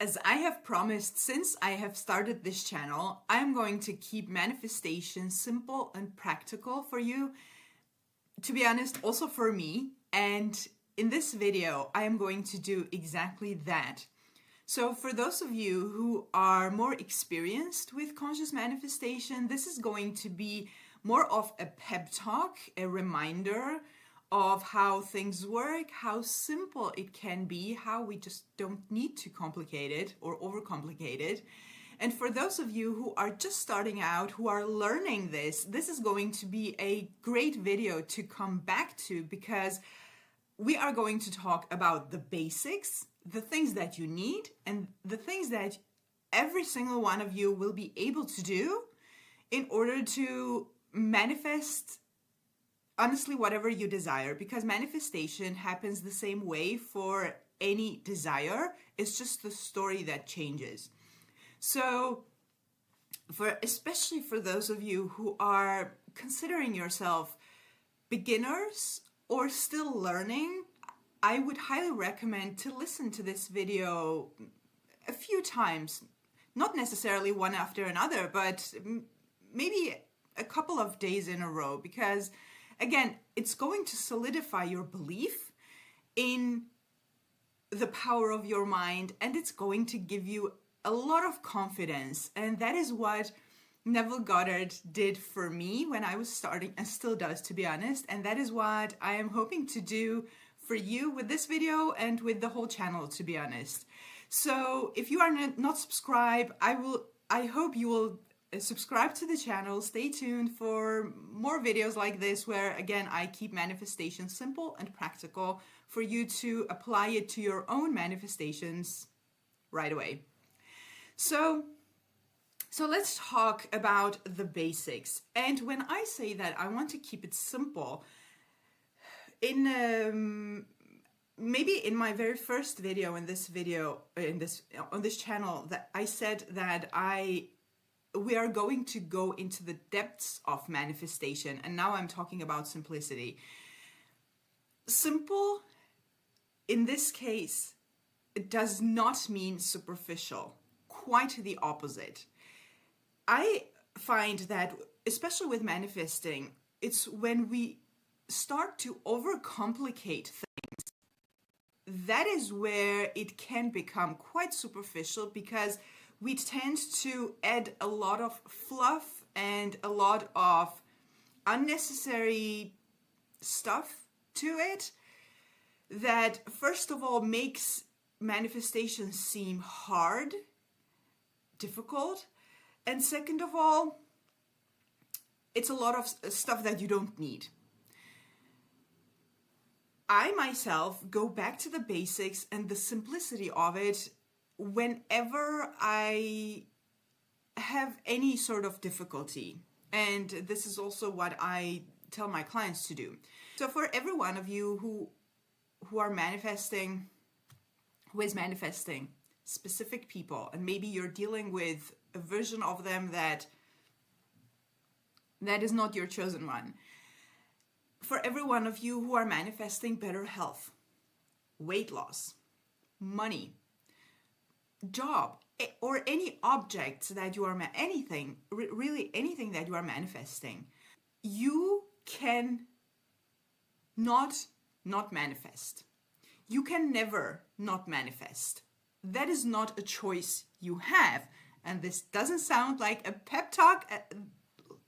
As I have promised since I have started this channel, I am going to keep manifestation simple and practical for you. To be honest, also for me. And in this video, I am going to do exactly that. So for those of you who are more experienced with conscious manifestation, this is going to be more of a pep talk, a reminder of how things work, how simple it can be, how we just don't need to complicate it or overcomplicate it. And for those of you who are just starting out, who are learning this is going to be a great video to come back to, because we are going to talk about the basics, the things that you need, and the things that every single one of you will be able to do in order to manifest honestly whatever you desire, because manifestation happens the same way for any desire. It's just the story that changes. So especially for those of you who are considering yourself beginners or still learning, I would highly recommend to listen to this video a few times, not necessarily one after another, but maybe a couple of days in a row, because again, it's going to solidify your belief in the power of your mind, and it's going to give you a lot of confidence. And that is what Neville Goddard did for me when I was starting, and still does, to be honest. And that is what I am hoping to do for you with this video and with the whole channel, to be honest. So if you are not subscribed, I hope you will subscribe to the channel. Stay tuned for more videos like this, where again I keep manifestation simple and practical for you to apply it to your own manifestations right away. So let's talk about the basics. And when I say that I want to keep it simple, maybe in my very first video on this channel, that I said that we are going to go into the depths of manifestation, and now I'm talking about simplicity. Simple, in this case, it does not mean superficial. Quite the opposite. I find that, especially with manifesting, it's when we start to overcomplicate things, that is where it can become quite superficial, because we tend to add a lot of fluff and a lot of unnecessary stuff to it that, first of all, makes manifestation seem hard, difficult, and second of all, it's a lot of stuff that you don't need. I myself go back to the basics and the simplicity of it whenever I have any sort of difficulty. And this is also what I tell my clients to do. So for every one of you who are manifesting, who is manifesting specific people, and maybe you're dealing with a version of them that is not your chosen one. For every one of you who are manifesting better health, weight loss, money, job, or any object that you are, really anything that you are manifesting, you can not manifest. You can never not manifest. That is not a choice you have. And this doesn't sound like a pep talk,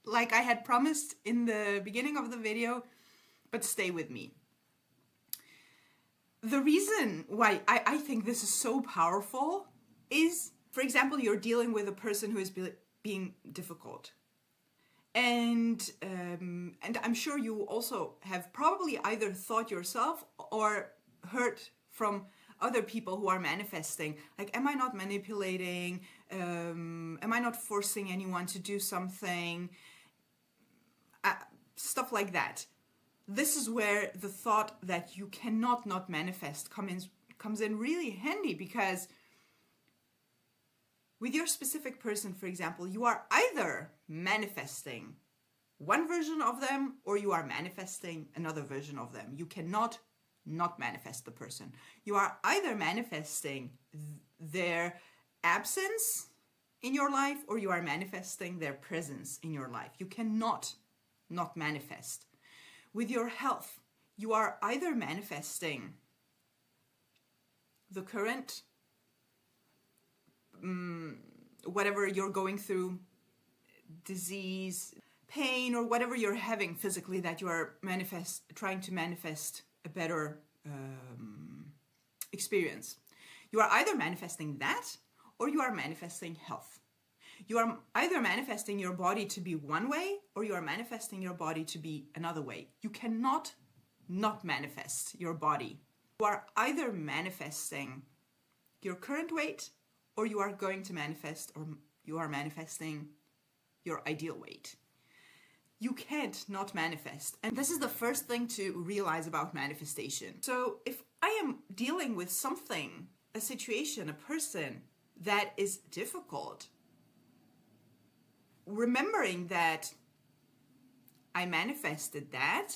like I had promised in the beginning of the video, but stay with me. The reason why I think this is so powerful is, for example, you're dealing with a person who is being difficult. And I'm sure you also have probably either thought yourself or heard from other people who are manifesting, like, am I not manipulating? Am I not forcing anyone to do something? Stuff like that. This is where the thought that you cannot not manifest comes in really handy, because with your specific person, for example, you are either manifesting one version of them or you are manifesting another version of them. You cannot not manifest the person. You are either manifesting their absence in your life, or you are manifesting their presence in your life. You cannot not manifest. With your health, you are either manifesting the current, whatever you're going through, disease, pain, or whatever you're having physically, that you are trying to manifest a better experience. You are either manifesting that, or you are manifesting health. You are either manifesting your body to be one way, or you are manifesting your body to be another way. You cannot not manifest your body. You are either manifesting your current weight, or you are going to manifest, or you are manifesting your ideal weight. You can't not manifest. And this is the first thing to realize about manifestation. So if I am dealing with something, a situation, a person that is difficult, remembering that I manifested that,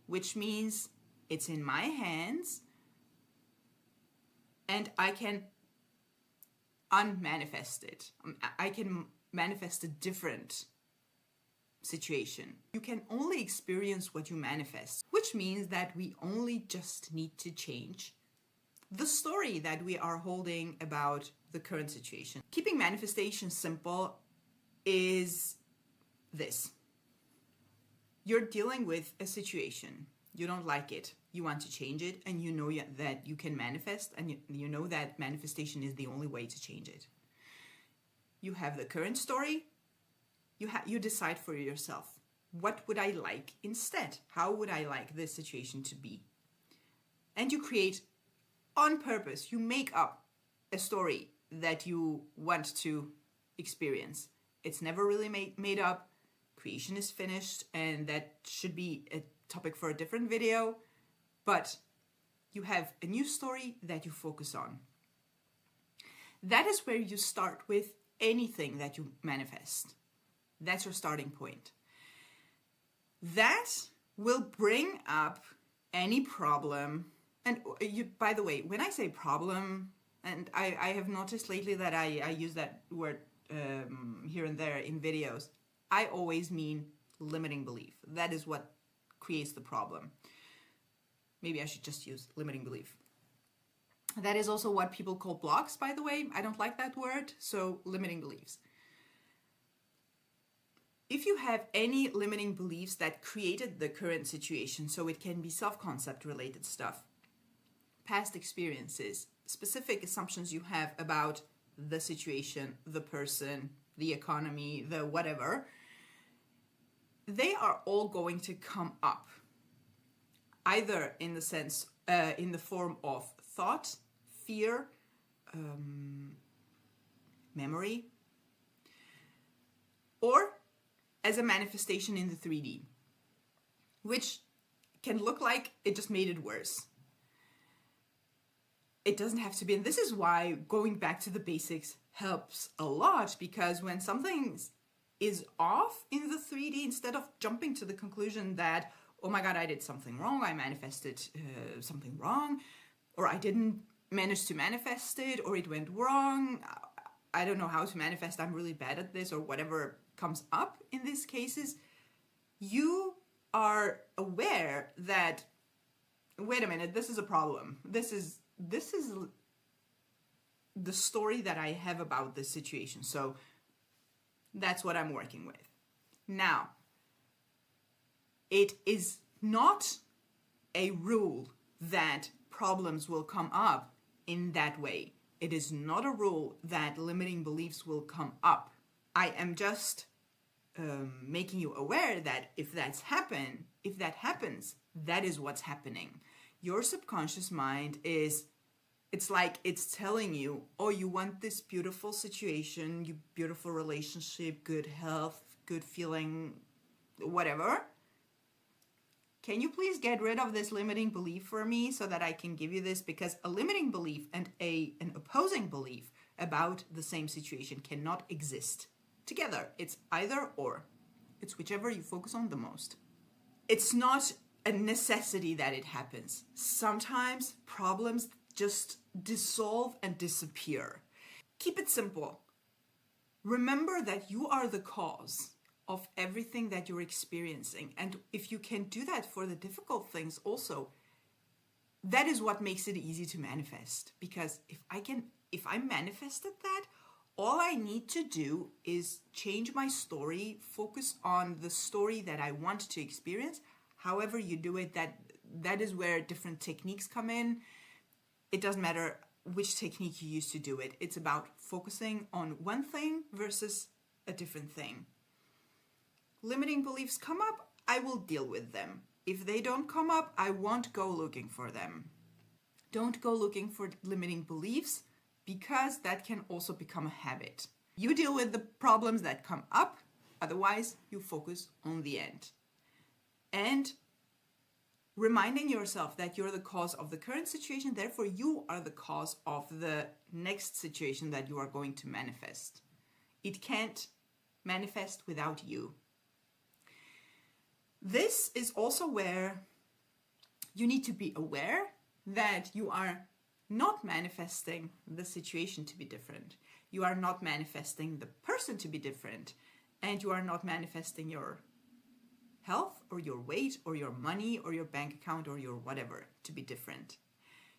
which means it's in my hands, and I can unmanifest it. I can manifest a different situation. You can only experience what you manifest, which means that we only just need to change the story that we are holding about the current situation. Keeping manifestation simple is this. You're dealing with a situation. You don't like it. You want to change it, and you know that you can manifest, and you know that manifestation is the only way to change it. You have the current story. You decide for yourself. What would I like instead? How would I like this situation to be? And you create on purpose. You make up a story that you want to experience. It's never really made up. Creation is finished, and that should be a topic for a different video. But you have a new story that you focus on. That is where you start with anything that you manifest. That's your starting point. That will bring up any problem. And by the way, when I say problem, and I have noticed lately that I use that word here and there in videos, I always mean limiting belief. That is what creates the problem. Maybe I should just use limiting belief. That is also what people call blocks, by the way. I don't like that word, so limiting beliefs. If you have any limiting beliefs that created the current situation, so it can be self-concept related stuff, past experiences, specific assumptions you have about the situation, the person, the economy, the whatever, they are all going to come up, either in the sense, in the form of thought, fear, memory, or as a manifestation in the 3D, which can look like it just made it worse. It doesn't have to be, and this is why going back to the basics helps a lot, because when something is off in the 3D, instead of jumping to the conclusion that, oh my God, I did something wrong, I manifested something wrong, or I didn't manage to manifest it, or it went wrong, I don't know how to manifest, I'm really bad at this, or whatever comes up in these cases, you are aware that, wait a minute, this is a problem. This is the story that I have about this situation. So that's what I'm working with. Now, it is not a rule that problems will come up in that way. It is not a rule that limiting beliefs will come up. I am just making you aware that if that happens, that is what's happening. Your subconscious mind it's like it's telling you, oh, you want this beautiful situation, you beautiful relationship, good health, good feeling, whatever. Can you please get rid of this limiting belief for me so that I can give you this? Because a limiting belief and an opposing belief about the same situation cannot exist together. It's either or. It's whichever you focus on the most. It's not a necessity that it happens. Sometimes problems just dissolve and disappear. Keep it simple. Remember that you are the cause of everything that you're experiencing. And if you can do that for the difficult things also, that is what makes it easy to manifest. Because if I manifested that, all I need to do is change my story, focus on the story that I want to experience. However you do it, that is where different techniques come in. It doesn't matter which technique you use to do it. It's about focusing on one thing versus a different thing. Limiting beliefs come up, I will deal with them. If they don't come up, I won't go looking for them. Don't go looking for limiting beliefs, because that can also become a habit. You deal with the problems that come up, otherwise you focus on the end. And reminding yourself that you're the cause of the current situation, therefore you are the cause of the next situation that you are going to manifest. It can't manifest without you. This is also where you need to be aware that you are not manifesting the situation to be different. You are not manifesting the person to be different. And you are not manifesting your health or your weight or your money or your bank account or your whatever to be different.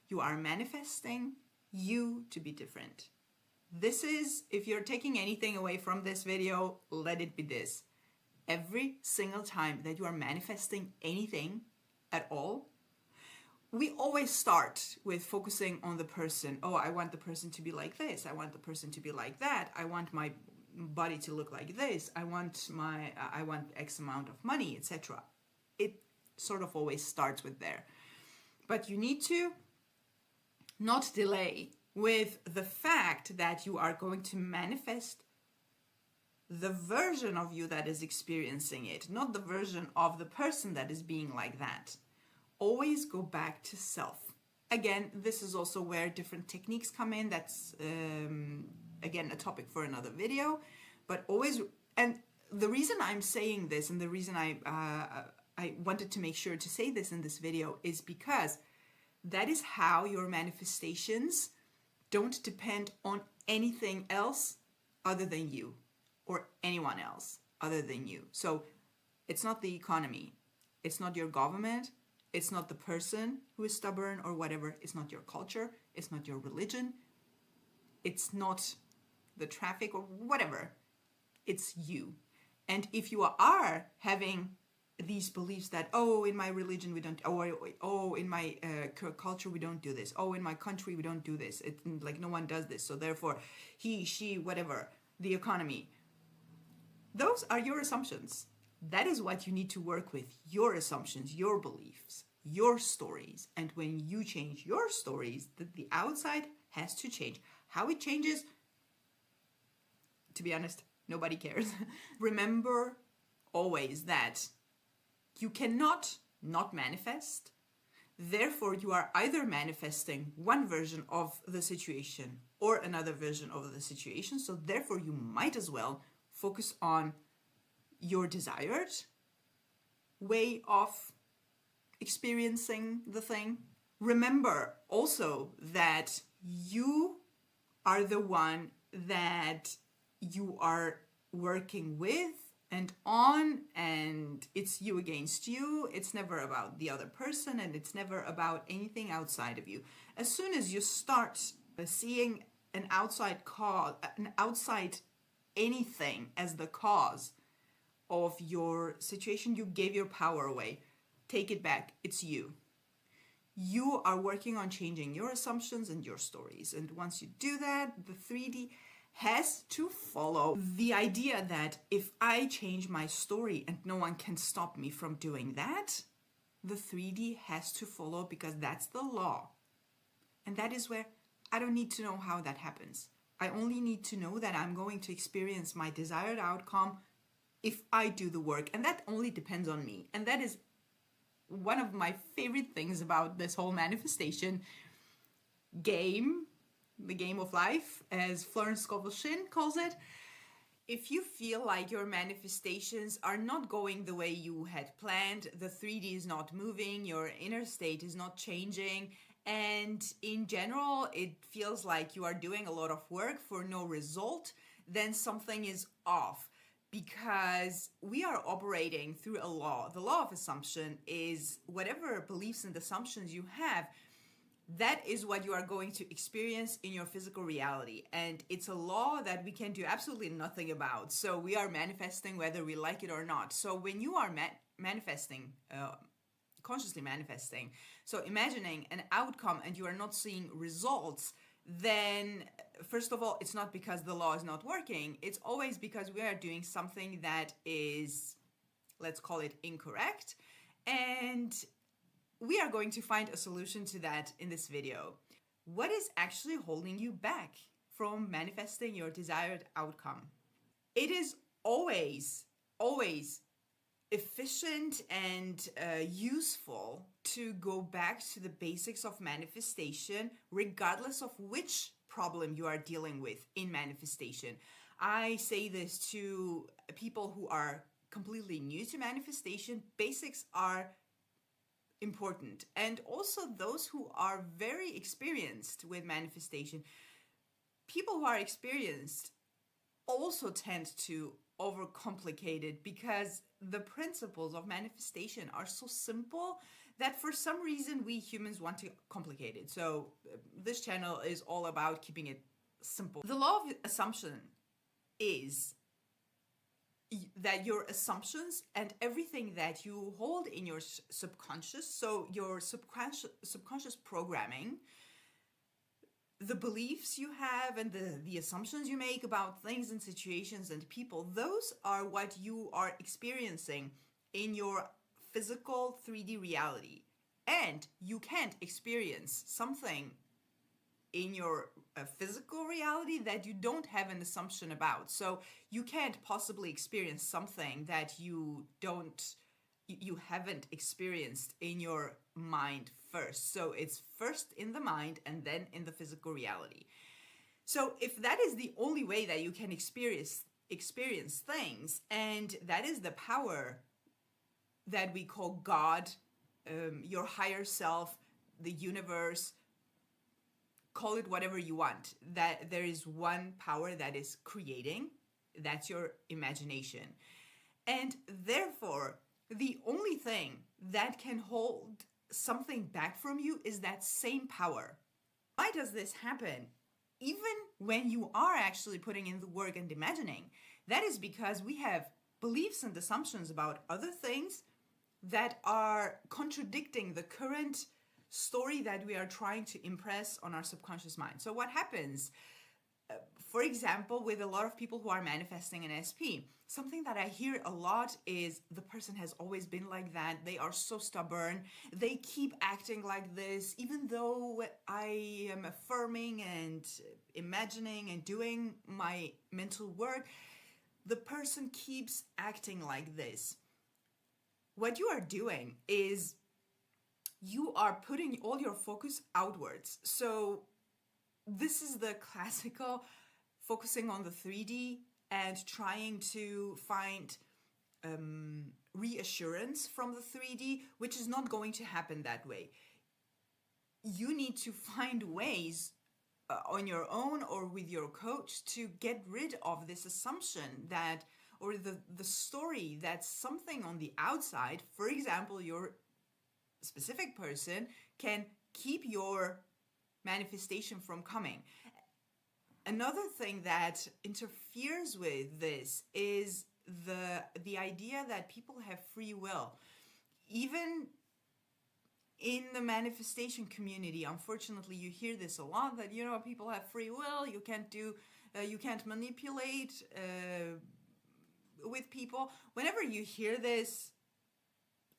You are manifesting you to be different. This is, if you're taking anything away from this video, let it be this. Every single time that you are manifesting anything at all, we always start with focusing on the person. Oh, I want the person to be like this. I want the person to be like that. I want my body to look like this. I want X amount of money, etc. It sort of always starts with there. But you need to not delay with the fact that you are going to manifest the version of you that is experiencing it, not the version of the person that is being like that. Always go back to self. Again, this is also where different techniques come in. That's, again, a topic for another video. But always, and the reason I'm saying this and the reason I wanted to make sure to say this in this video is because that is how your manifestations don't depend on anything else other than you or anyone else other than you. So it's not the economy. It's not your government. It's not the person who is stubborn or whatever. It's not your culture. It's not your religion. It's not the traffic or whatever. It's you. And if you are having these beliefs that, oh, in my religion we don't, oh, in my culture we don't do this, oh, in my country we don't do this, it, like no one does this, so therefore he, she, whatever, the economy, those are your assumptions. That is what you need to work with, your assumptions, your beliefs, your stories. And when you change your stories, the outside has to change. How it changes, to be honest, nobody cares. Remember always that you cannot not manifest. Therefore, you are either manifesting one version of the situation or another version of the situation. So therefore, you might as well focus on your desired way of experiencing the thing. Remember also that you are the one that you are working with and on, and it's you against you. It's never about the other person, and it's never about anything outside of you. As soon as you start seeing an outside cause, an outside anything as the cause of your situation, you gave your power away. Take it back. It's you. You are working on changing your assumptions and your stories. And once you do that, the 3D has to follow the idea that if I change my story and no one can stop me from doing that, the 3D has to follow, because that's the law. And that is where I don't need to know how that happens. I only need to know that I'm going to experience my desired outcome if I do the work. And that only depends on me. And that is one of my favorite things about this whole manifestation game, the game of life, as Florence Scovel-Shinn calls it. If you feel like your manifestations are not going the way you had planned, the 3D is not moving, your inner state is not changing, and in general it feels like you are doing a lot of work for no result, then something is off, because we are operating through a law. The law of assumption is whatever beliefs and assumptions you have, that is what you are going to experience in your physical reality. And it's a law that we can do absolutely nothing about. So we are manifesting whether we like it or not. So when you are manifesting, consciously manifesting, so imagining an outcome and you are not seeing results, then first of all, it's not because the law is not working. It's always because we are doing something that is, let's call it, incorrect. And we are going to find a solution to that in this video. What is actually holding you back from manifesting your desired outcome? It is always efficient and useful to go back to the basics of manifestation, regardless of which problem you are dealing with in manifestation. I say this to people who are completely new to manifestation. Basics are important, and also those who are very experienced with manifestation. People who are experienced also tend to overcomplicate it, because the principles of manifestation are so simple that for some reason we humans want to complicate it. So this channel is all about keeping it simple. The law of assumption is that your assumptions and everything that you hold in your subconscious, so your subconscious programming, the beliefs you have and the assumptions you make about things and situations and people, those are what you are experiencing in your physical 3D reality. And you can't experience something in your physical reality that you don't have an assumption about. So you can't possibly experience something that you haven't experienced in your mind first. So it's first in the mind and then in the physical reality. So if that is the only way that you can experience things, and that is the power that we call God, your higher self, the universe, call it whatever you want, that there is one power that is creating, that's your imagination. And therefore, the only thing that can hold something back from you is that same power. Why does this happen? Even when you are actually putting in the work and imagining, that is because we have beliefs and assumptions about other things that are contradicting the current story that we are trying to impress on our subconscious mind. So what happens, for example, with a lot of people who are manifesting an SP, something that I hear a lot is the person has always been like that. They are so stubborn. They keep acting like this, even though I am affirming and imagining and doing my mental work, the person keeps acting like this. What you are doing is you are putting all your focus outwards. So this is the classical focusing on the 3D and trying to find reassurance from the 3D, which is not going to happen that way. You need to find ways on your own or with your coach to get rid of this assumption that, or the story that something on the outside, for example, your specific person, can keep your manifestation from coming. Another thing that interferes with this is the idea that people have free will. Even in the manifestation community, unfortunately, you hear this a lot, that, you know, people have free will, you can't manipulate with people. Whenever you hear this,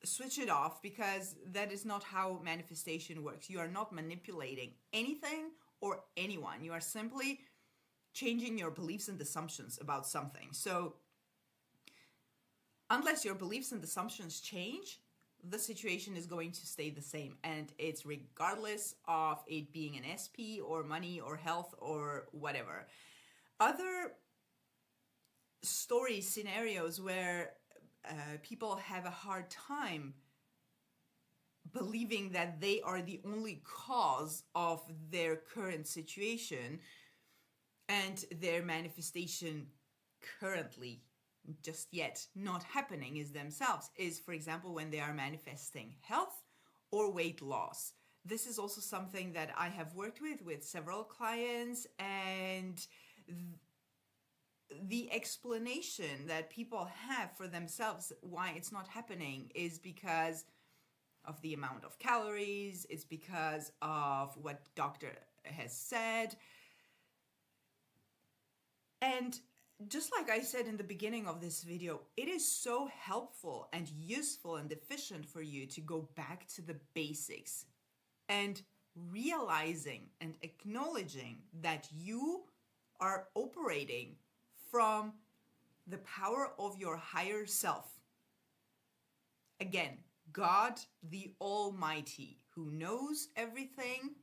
switch it off, because that is not how manifestation works. You are not manipulating anything or anyone. You are simply changing your beliefs and assumptions about something. So unless your beliefs and assumptions change, the situation is going to stay the same, and it's regardless of it being an SP or money or health or whatever. Other story scenarios where people have a hard time believing that they are the only cause of their current situation and their manifestation currently just yet not happening is themselves, is, for example, when they are manifesting health or weight loss. This is also something that I have worked with several clients, and the explanation that people have for themselves why it's not happening is because of the amount of calories, it's because of what doctor has said. And just like I said in the beginning of this video, it is so helpful and useful and efficient for you to go back to the basics and realizing and acknowledging that you are operating from the power of your higher self. Again, God the Almighty, who knows everything,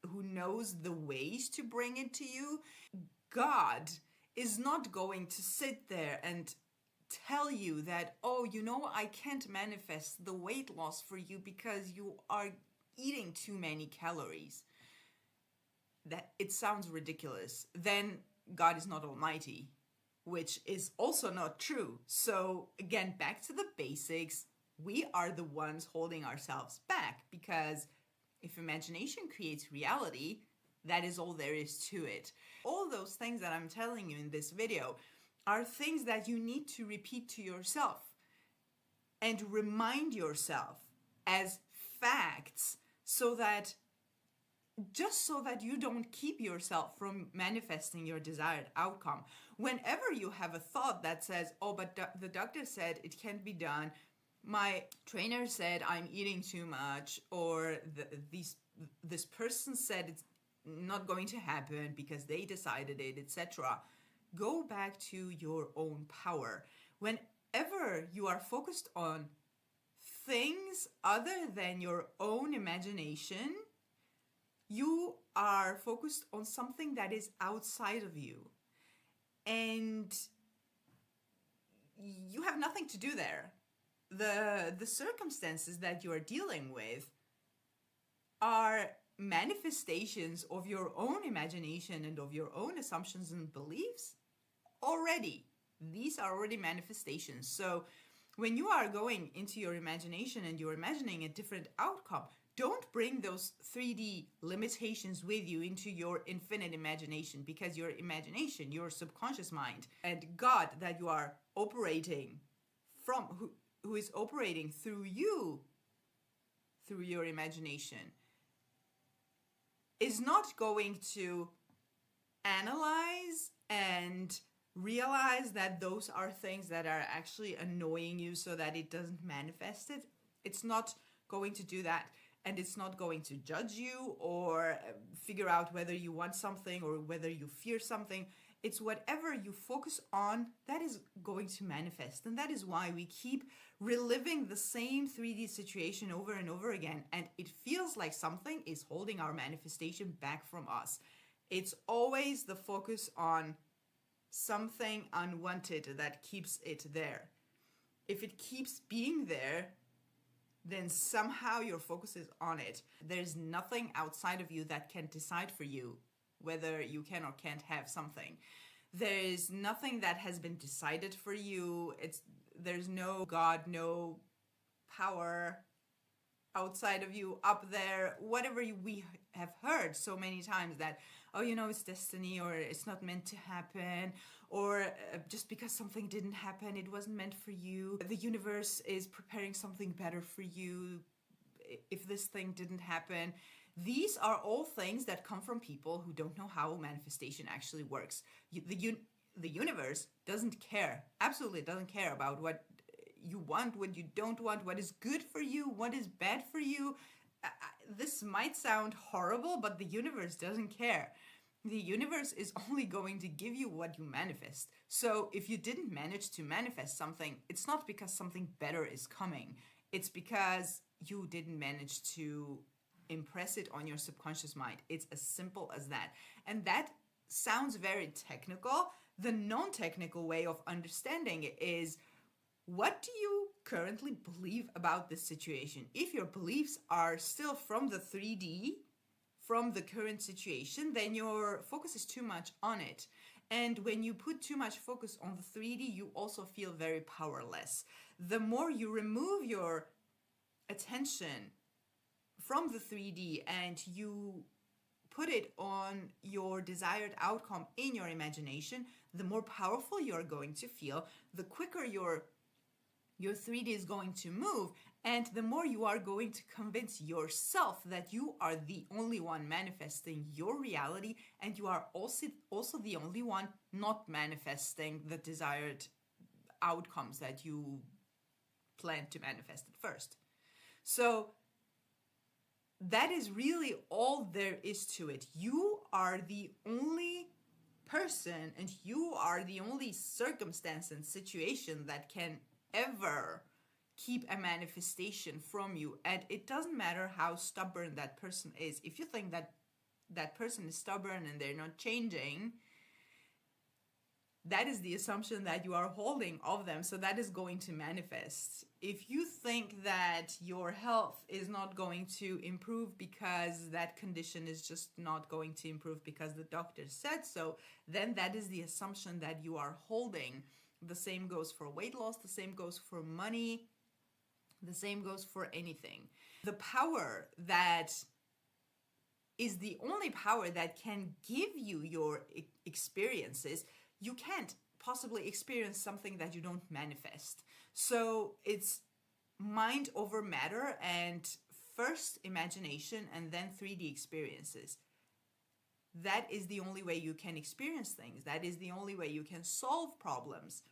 who knows the ways to bring it to you. God is not going to sit there and tell you that, oh, I can't manifest the weight loss for you because you are eating too many calories. That it sounds ridiculous. Then God is not almighty, which is also not true. So again, back to the basics. We are the ones holding ourselves back, because if imagination creates reality, that is all there is to it. All those things that I'm telling you in this video are things that you need to repeat to yourself and remind yourself as facts, so that you don't keep yourself from manifesting your desired outcome. Whenever you have a thought that says, oh, but the doctor said it can't be done, my trainer said I'm eating too much, or this person said it's not going to happen because they decided it, etc. Go back to your own power. Whenever you are focused on things other than your own imagination, you are focused on something that is outside of you. And you have nothing to do there. The circumstances that you are dealing with are manifestations of your own imagination and of your own assumptions and beliefs already. These are already manifestations. So when you are going into your imagination and you're imagining a different outcome, don't bring those 3D limitations with you into your infinite imagination, because your imagination, your subconscious mind, and God that you are operating from, who is operating through you, through your imagination, is not going to analyze and realize that those are things that are actually annoying you so that it doesn't manifest it. It's not going to do that. And it's not going to judge you or figure out whether you want something or whether you fear something. It's whatever you focus on that is going to manifest. And that is why we keep reliving the same 3D situation over and over again. And it feels like something is holding our manifestation back from us. It's always the focus on something unwanted that keeps it there. If it keeps being there, then somehow your focus is on it. There's nothing outside of you that can decide for you whether you can or can't have something. There is nothing that has been decided for you. There's no God, no power outside of you, up there, whatever we have heard so many times that, oh, it's destiny, or it's not meant to happen, or just because something didn't happen, it wasn't meant for you. The universe is preparing something better for you if this thing didn't happen. These are all things that come from people who don't know how manifestation actually works. The universe doesn't care, absolutely doesn't care about what you want, what you don't want, what is good for you, what is bad for you. This might sound horrible, but the universe doesn't care. The universe is only going to give you what you manifest. So if you didn't manage to manifest something, it's not because something better is coming. It's because you didn't manage to impress it on your subconscious mind. It's as simple as that. And that sounds very technical. The non-technical way of understanding it is, what do you currently believe about this situation. If your beliefs are still from the 3D, from the current situation, then your focus is too much on it. And when you put too much focus on the 3D, you also feel very powerless. The more you remove your attention from the 3D and you put it on your desired outcome in your imagination, the more powerful you're going to feel, the quicker your 3D is going to move, and the more you are going to convince yourself that you are the only one manifesting your reality, and you are also the only one not manifesting the desired outcomes that you plan to manifest at first. So that is really all there is to it. You are the only person and you are the only circumstance and situation that can ever keep a manifestation from you. And it doesn't matter how stubborn that person is. If you think that that person is stubborn and they're not changing, that is the assumption that you are holding of them. So that is going to manifest. If you think that your health is not going to improve because that condition is just not going to improve because the doctor said so, then that is the assumption that you are holding. The same goes for weight loss, the same goes for money, the same goes for anything. The power that is the only power that can give you your experiences, you can't possibly experience something that you don't manifest. So it's mind over matter, and first imagination and then 3D experiences. That is the only way you can experience things. That is the only way you can solve problems.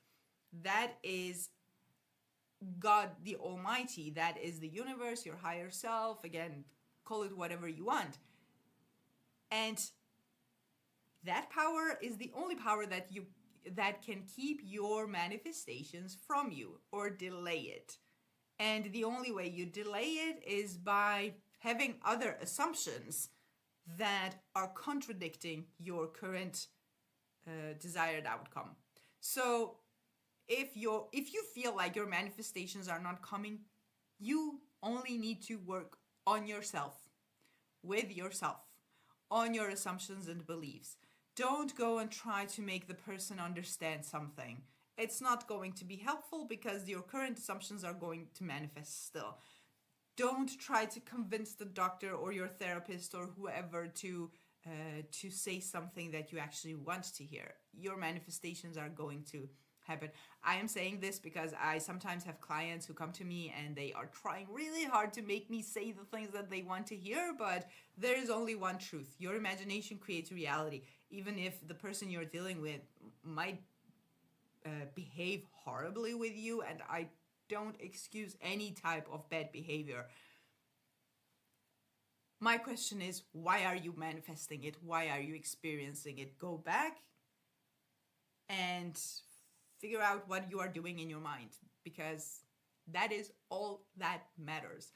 That is God the Almighty. That is the universe, your higher self. Again, call it whatever you want. And that power is the only power that can keep your manifestations from you or delay it. And the only way you delay it is by having other assumptions that are contradicting your current desired outcome. So if you feel like your manifestations are not coming, you only need to work on yourself, with yourself, on your assumptions and beliefs. Don't go and try to make the person understand something. It's not going to be helpful because your current assumptions are going to manifest still. Don't try to convince the doctor or your therapist or whoever to say something that you actually want to hear. Your manifestations are going to happen. I am saying this because I sometimes have clients who come to me and they are trying really hard to make me say the things that they want to hear, but there is only one truth. Your imagination creates reality. Even if the person you're dealing with might behave horribly with you, and I don't excuse any type of bad behavior. My question is, why are you manifesting it? Why are you experiencing it? Go back and figure out what you are doing in your mind, because that is all that matters.